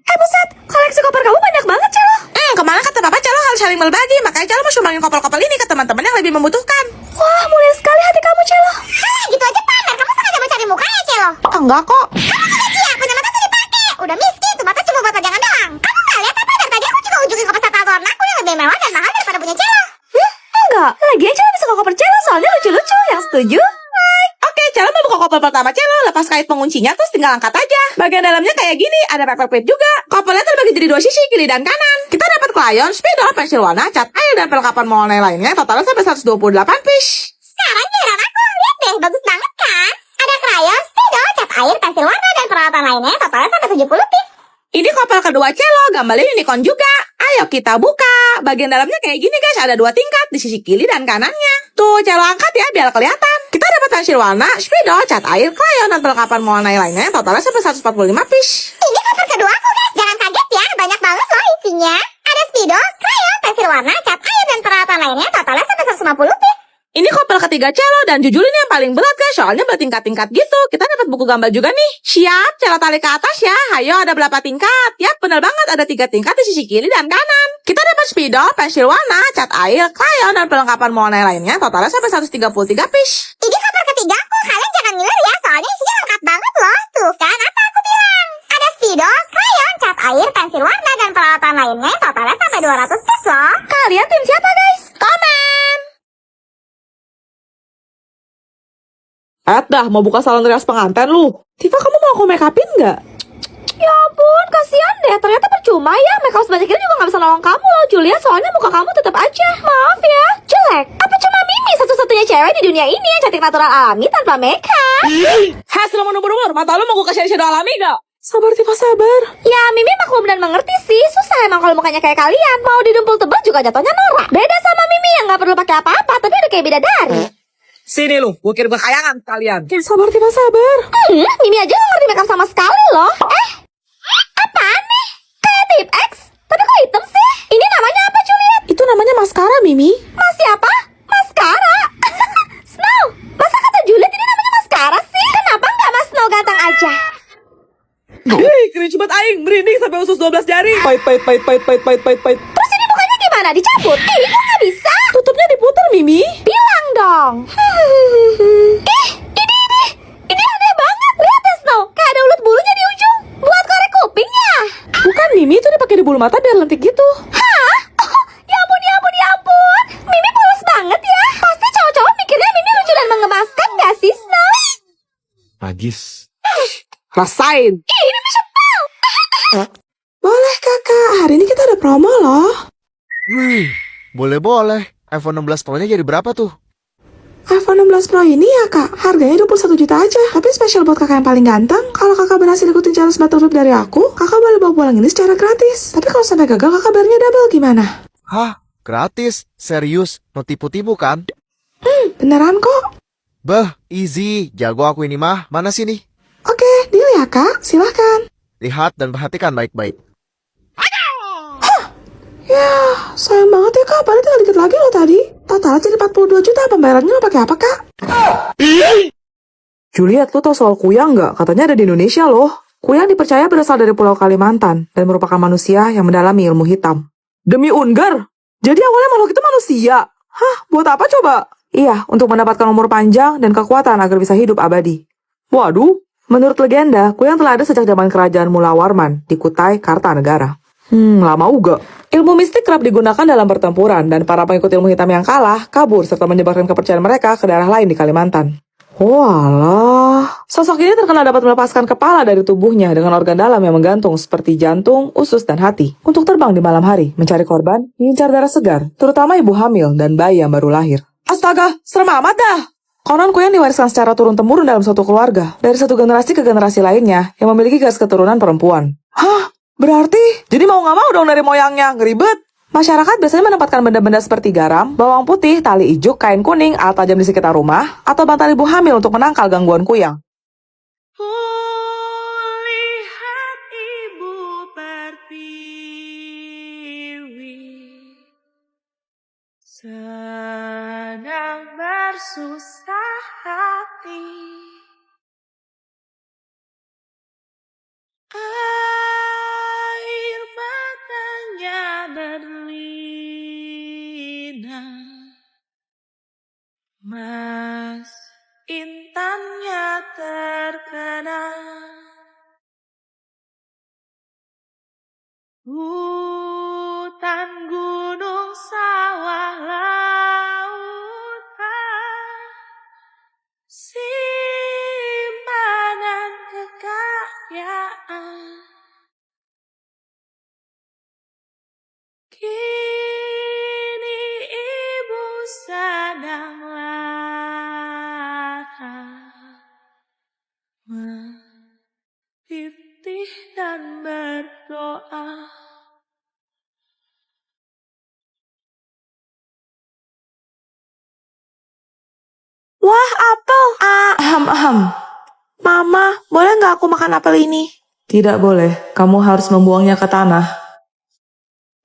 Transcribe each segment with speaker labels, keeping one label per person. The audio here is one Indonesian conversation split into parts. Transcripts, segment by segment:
Speaker 1: Buset, koleksi koper kamu banyak banget, Celo.
Speaker 2: Kemarin kata papa Celo harus saling berbagi, makanya Celo mau sumbangin koper-koper ini ke teman-teman yang lebih membutuhkan.
Speaker 1: Wah, mulia sekali hati kamu, Celo.
Speaker 3: Gitu aja pamer, kamu sengaja mencari muka ya, Celo?
Speaker 2: Enggak kok.
Speaker 3: Kamu tuh Cia, punya mata tuh dipakai. Udah miskin, tuh mata cuma buat pajangan doang. Kamu gak lihat apa? Dari tadi aku cuma unjukin koper satu warna aku yang lebih mewah dan mahal daripada punya Celo.
Speaker 1: Enggak, lagian Celo bisa koper Celo soalnya lucu-lucu. Yang setuju?
Speaker 2: Oke, Celo mau buka koper pertama Celo, lepas kait penguncinya terus tinggal angkat aja. Bagian dalamnya kayak gini, ada paper clip juga. Kopernya terbagi jadi 2 sisi, kiri dan kanan. Kita dapat crayon, spidol, pensil warna, cat air, dan perlengkapan mewarnai lainnya. Totalnya sampai 128 piece.
Speaker 3: Sekarang giliran aku, lihat deh, bagus banget kan? Ada krayon, spidol, cat air, pensil warna, dan peralatan lainnya. Totalnya sampai 70 piece.
Speaker 2: Ini koper kedua Celo, gambarnya unicorn juga. Ayo kita buka. Bagian dalamnya kayak gini guys, ada 2 tingkat di sisi kiri dan kanannya. Tuh, Celo angkat ya biar kelihatan. Kita dapat pensil warna, spidol, cat air, crayon, dan perlengkapan mewarnai lainnya. Totalnya sampai 145 piece.
Speaker 3: Ini koper kedua aku, guys. Jangan kaget ya, banyak banget loh isinya. Ada spidol, krayon, pensil warna, cat air, dan peralatan lainnya. Totalnya sampai 150 piece.
Speaker 2: Ini koper ketiga Celo dan jujur ini yang paling berat guys, soalnya bertingkat-tingkat gitu. Kita dapat buku gambar juga nih. Siap, Celo tarik ke atas ya. Ayo, ada berapa tingkat? Yap, bener banget, ada 3 tingkat di sisi kiri dan kanan. Kita dapat spidol, pensil warna, cat air, crayon, dan perlengkapan mewarnai lainnya. Totalnya sampai 133 piece.
Speaker 3: Ini koper ketiga aku, kalian jangan ngiler ya, soalnya isinya lengkap banget loh. Tuh kan, apa aku bilang? Ada spidol, krayon, cat air, pensil warna, dan peralatan lainnya. Totalnya sampai 200 piece loh.
Speaker 1: Kalian tim siapa, guys?
Speaker 2: Komen! Dah, mau buka salon rias pengantin lu. Tifa, kamu mau aku make upin nggak?
Speaker 1: Ya ampun, kasihan deh. Ternyata percuma ya. Makeup sebanyak ini juga gak bisa nolong kamu loh, Julia. Soalnya muka kamu tetap aja. Maaf ya, jelek. Apa cuma Mimi satu-satunya cewek di dunia ini yang cantik natural alami tanpa makeup?
Speaker 2: Hasil menubur-ubur, mata lu mau gue kasih shadow alami gak? Sabar Tifa, sabar.
Speaker 1: Ya, Mimi maklum dan mengerti sih. Susah emang kalau mukanya kayak kalian. Mau didempul tebal juga jatuhnya norak. Beda sama Mimi yang gak perlu pakai apa-apa, tapi udah kayak bidadari.
Speaker 2: Sini lu, gue kirim ke kayangan kalian. Sabar Tifa, sabar.
Speaker 1: Mimi aja gak ngerti makeup sama sekali loh. Apaan nih? Kayak tip X? Tapi kok hitam sih? Ini namanya apa, Juliet?
Speaker 2: Itu namanya maskara, Mimi.
Speaker 1: Mas siapa? Maskara? Snow, masa kata Juliet ini namanya maskara sih? Kenapa nggak Mas Snow ganteng aja?
Speaker 2: Hei, cringe banget aing, merinding sampai usus 12 jari. Pait.
Speaker 1: Terus ini mukanya gimana? Dicabut? Ih, kok nggak bisa?
Speaker 2: Tutupnya diputar, Mimi.
Speaker 1: Bilang dong. Ini aneh banget. Lihat ya, Snow, kayak ada ulet bulunya di ujung. Buat korek kuping ya?
Speaker 2: Bukan, Mimi, itu dipakai di bulu mata biar lentik gitu.
Speaker 1: Hah? Oh, ya ampun. Mimi polos banget ya. Pasti cowok-cowok mikirnya Mimi lucu dan mengemaskan gak sih, Snow?
Speaker 4: Magis.
Speaker 2: Rasain.
Speaker 1: Ih, Mimi sebel.
Speaker 2: Boleh kakak, hari ini kita ada promo loh.
Speaker 4: Wih, boleh. iPhone 16 Pro-nya jadi berapa tuh?
Speaker 2: iPhone 16 Pro ini ya kak, harganya 21 juta aja. Tapi spesial buat kakak yang paling ganteng, kalau kakak berhasil ikutin challenge battle rap dari aku, kakak boleh bawa pulang ini secara gratis. Tapi kalau sampai gagal, kakak bayarnya double gimana?
Speaker 4: Hah? Gratis? Serius? No tipu-tipu kan?
Speaker 2: Beneran kok.
Speaker 4: Bah, easy. Jago aku ini mah. Mana sini?
Speaker 2: Oke, deal ya kak, silahkan.
Speaker 4: Lihat dan perhatikan baik-baik.
Speaker 2: Ya, sayang banget ya kak, padahal tinggal dikit lagi loh tadi. Total jadi 42 juta, pembayarannya mau pakai apa kak? Juliet, lu tau soal kuyang nggak? Katanya ada di Indonesia loh. Kuyang dipercaya berasal dari Pulau Kalimantan dan merupakan manusia yang mendalami ilmu hitam. Demi Unggar? Jadi awalnya makhluk itu manusia? Hah, buat apa coba? Iya, untuk mendapatkan umur panjang dan kekuatan agar bisa hidup abadi. Waduh, menurut legenda, kuyang telah ada sejak zaman kerajaan Mula Warman di Kutai, Kartanegara. Lama juga. Ilmu mistik kerap digunakan dalam pertempuran dan para pengikut ilmu hitam yang kalah kabur serta menyebarkan kepercayaan mereka ke daerah lain di Kalimantan. Walah, sosok ini terkenal dapat melepaskan kepala dari tubuhnya dengan organ dalam yang menggantung seperti jantung, usus, dan hati untuk terbang di malam hari, mencari korban, mengincar darah segar, terutama ibu hamil dan bayi yang baru lahir. Astaga, serem amat dah! Konon kuyang diwariskan secara turun-temurun dalam suatu keluarga, dari satu generasi ke generasi lainnya yang memiliki garis keturunan perempuan. Hah? Berarti? Jadi mau nggak mau dong dari moyangnya, ngeribet. Masyarakat biasanya menempatkan benda-benda seperti garam, bawang putih, tali ijuk, kain kuning, alat tajam di sekitar rumah, atau bantal ibu hamil untuk menangkal gangguan kuyang. Lihat ibu pertiwi, senang bersusah hati. kenang. Hutan, gunung, sawah, lautan, simpanan kekayaan. Kini ibu sedang lara, mentitih dan berdoa. Wah, apel. Ahem. Mama, boleh nggak aku makan apel ini? Tidak boleh. Kamu harus membuangnya ke tanah.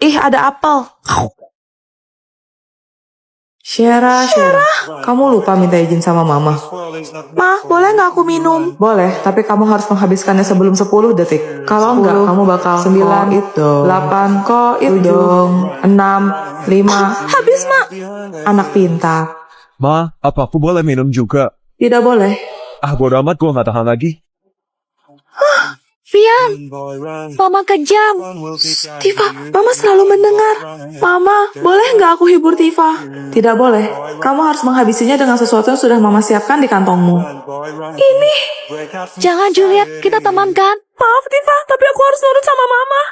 Speaker 2: Ih, ada apel. Syera, kamu lupa minta izin sama mama. Ma, boleh nggak aku minum? Boleh, tapi kamu harus menghabiskannya sebelum 10 detik. Kalau enggak, kamu bakal 9, 8, 7, 6, 5. Habis, Ma. Anak pintar.
Speaker 5: Ma, apa aku boleh minum juga?
Speaker 2: Tidak boleh.
Speaker 5: Ah, bodo amat, gue gak tahan lagi.
Speaker 1: Vian, Mama kejam.
Speaker 2: Tifa, Mama selalu mendengar. Mama, boleh nggak aku hibur Tifa? Tidak boleh. Kamu harus menghabisinya dengan sesuatu yang sudah Mama siapkan di kantongmu. Ini.
Speaker 1: Jangan Juliet, kita teman kan?
Speaker 2: Maaf Tifa, tapi aku harus nurut sama Mama.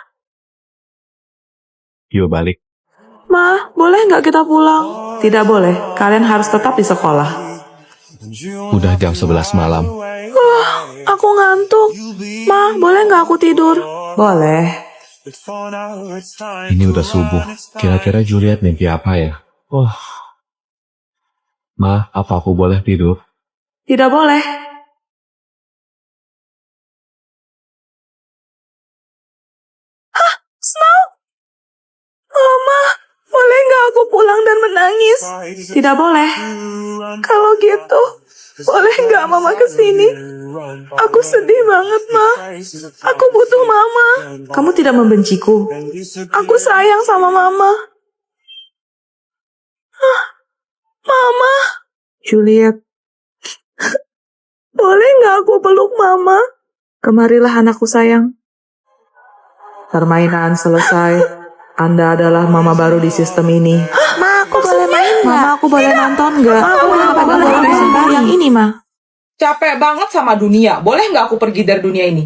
Speaker 5: Yuk balik.
Speaker 2: Ma, boleh nggak kita pulang? Tidak boleh. Kalian harus tetap di sekolah.
Speaker 5: Udah jam 11 malam.
Speaker 2: Aku ngantuk. Ma, boleh nggak aku tidur? Boleh.
Speaker 5: Ini udah subuh. Kira-kira Juliet mimpi apa ya? Ma, apa aku boleh tidur?
Speaker 2: Tidak boleh. Hah, Snow? Mama, boleh nggak aku pulang dan menangis? Tidak boleh. Kalau gitu, boleh nggak Mama kesini? Aku sedih banget, Ma. Aku butuh Mama. Kamu tidak membenciku. Aku sayang sama Mama. Hah, Mama. Juliet. Boleh nggak aku peluk Mama? Kemarilah anakku sayang. Permainan selesai. Anda adalah Mama baru di sistem ini.
Speaker 1: Ma, aku boleh main nggak?
Speaker 2: Mama, aku boleh nonton nggak? Aku boleh nonton yang ini, Ma. Capek banget sama dunia. Boleh nggak aku pergi dari dunia ini?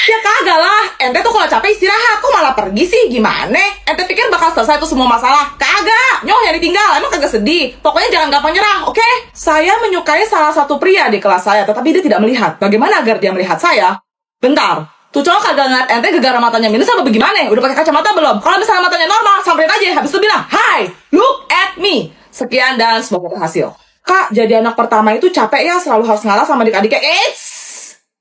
Speaker 2: Ya kagak lah. Ente tuh kalau capek istirahat. Kok malah pergi sih? Gimana? Ente pikir bakal selesai tuh semua masalah? Kagak. Nyoh yang ditinggal. Emang kagak sedih. Pokoknya jangan gampang nyerah, oke? Saya menyukai salah satu pria di kelas saya, tetapi dia tidak melihat. Bagaimana agar dia melihat saya? Bentar. Tuh cowok kagak ngeliat ente gegara matanya minus apa bagaimana? Udah pakai kacamata belum? Kalau misalnya matanya normal, samperin aja. Habis itu bilang, "Hi, look at me." Sekian dan semoga berhasil. Kak, jadi anak pertama itu capek ya, selalu harus ngalah sama adik-adiknya.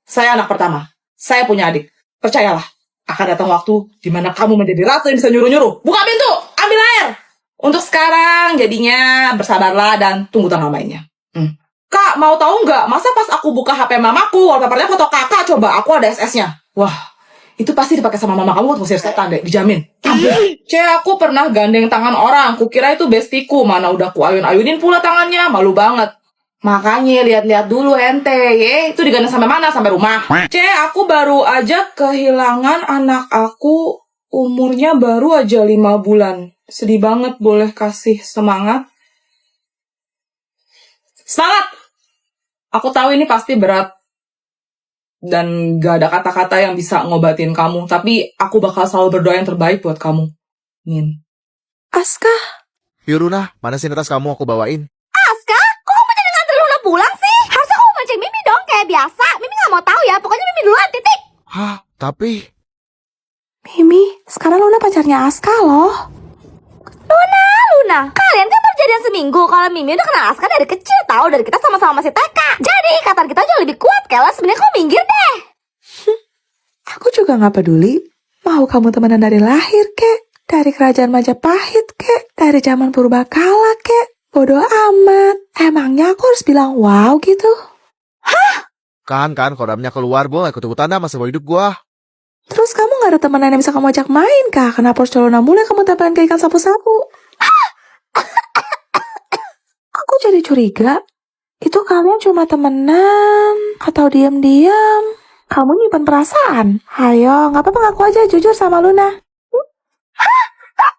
Speaker 2: Saya anak pertama. Saya punya adik. Percayalah, akan datang waktu di mana kamu menjadi ratu yang bisa nyuruh-nyuruh. Buka pintu, ambil air. Untuk sekarang, jadinya bersabarlah dan tunggu tanggal mainnya. Kak, mau tahu nggak? Masa pas aku buka HP mamaku, wallpapernya foto kakak, coba aku ada SS-nya. Wah, itu pasti dipakai sama mama kamu untuk ngusir setan deh, dijamin. Aku pernah gandeng tangan orang, kukira itu bestiku, mana udah ku ayun-ayunin pula tangannya, malu banget. Makanya lihat-lihat dulu ente, itu digandeng sampai mana? Sampai rumah. Aku baru aja kehilangan anak aku, umurnya baru aja 5 bulan. Sedih banget, boleh kasih semangat? Semangat! Aku tahu ini pasti berat. Dan gak ada kata-kata yang bisa ngobatin kamu. Tapi aku bakal selalu berdoa yang terbaik buat kamu. Min. Aska.
Speaker 4: Yuruna, mana sih tas kamu aku bawain?
Speaker 1: Aska, kok kamu jadi nganter Luna pulang sih? Harusnya kamu mancing Mimi dong kayak biasa. Mimi nggak mau tahu ya, pokoknya Mimi duluan, titik.
Speaker 4: Hah, tapi...
Speaker 2: Mimi, sekarang Luna pacarnya Aska loh.
Speaker 1: Luna, kalian kan perjadian seminggu. Kalau Mimi udah kenal Aska dari kecil, tahu dari kita sama-sama masih TK. Jadi ikatan kita jauh lebih kuat. Kayla sebenarnya kamu minggir deh.
Speaker 2: Aku juga gak peduli. Mau kamu temenan dari lahir, kek. Dari kerajaan Majapahit, kek. Dari zaman Purbakala, kek. Bodoh amat. Emangnya aku harus bilang wow gitu?
Speaker 4: Kan, kodamnya keluar, boleh ikut-ikutan dah masa hidup gua.
Speaker 2: Terus kamu gak ada temenan yang bisa kamu ajak main, kak? Kenapa harus Luna mulu yang kamu tempelin ke ikan sapu-sapu? Aku jadi curiga. Itu kalian cuma temenan atau diam-diam? Kamu nyimpan perasaan? Ayo, nggak apa-apa ngaku aja jujur sama Luna.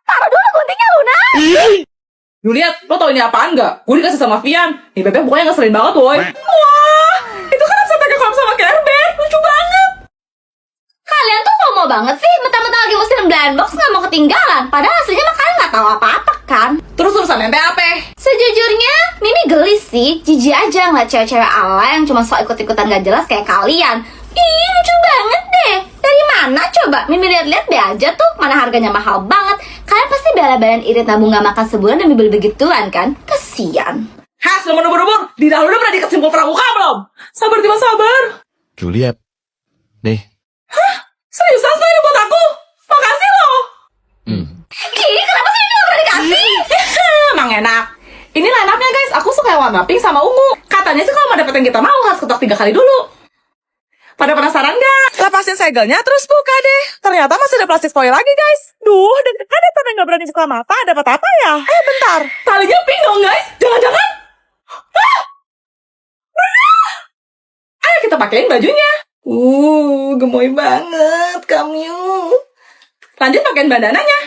Speaker 1: Taruh dulu guntingnya, Luna.
Speaker 2: Juliet, lo tau ini apaan nggak? Gue dikasih sama Vian. Nih bebek pokoknya ngeselin banget, woy. Wah, itu kan bisa pakai kolam sama Kerber. Lucu banget.
Speaker 1: Kalian tuh FOMO banget sih. Mentang-mentang lagi musim blind box nggak mau ketinggalan. Padahal aslinya mah kalian nggak tahu apa-apa kan.
Speaker 2: Terus urusan ente apa?
Speaker 1: Sejujurnya, Mimi gelis sih. Jijik aja ngeliat cewek-cewek ala yang cuma sok ikut-ikutan gak jelas kayak kalian. Ih, lucu banget deh. Dari mana coba? Mimi lihat-lihat be aja tuh. Mana harganya mahal banget. Kalian pasti bela-belain irit nabung gak makan sebulan demi beli begituan kan? Kesian.
Speaker 2: Hah, selama nubur-nubur? Di dahulu udah pernah dikesimpul pramuka belum? Sabar, Tiba, sabar.
Speaker 5: Juliet. Nih.
Speaker 2: Seriusan ini buat aku? Makasih loh.
Speaker 1: Ih, kenapa sih ini gak pernah dikasih?
Speaker 2: Emang enak. Ini line up-nya guys, aku suka yang warna pink sama ungu. Katanya sih kalau mau dapet yang kita mau harus ketok 3 kali dulu. Pada penasaran gak? Lepasin segelnya terus buka deh. Ternyata masih ada plastik foil lagi guys. Duh, deg-degan tapi gak berani buka mata. Dapat apa ya? Bentar. Talinya pink dong guys. Jangan-jangan. Ayo kita pakein bajunya. Gemoy banget kamu. Lanjut pakein bandananya.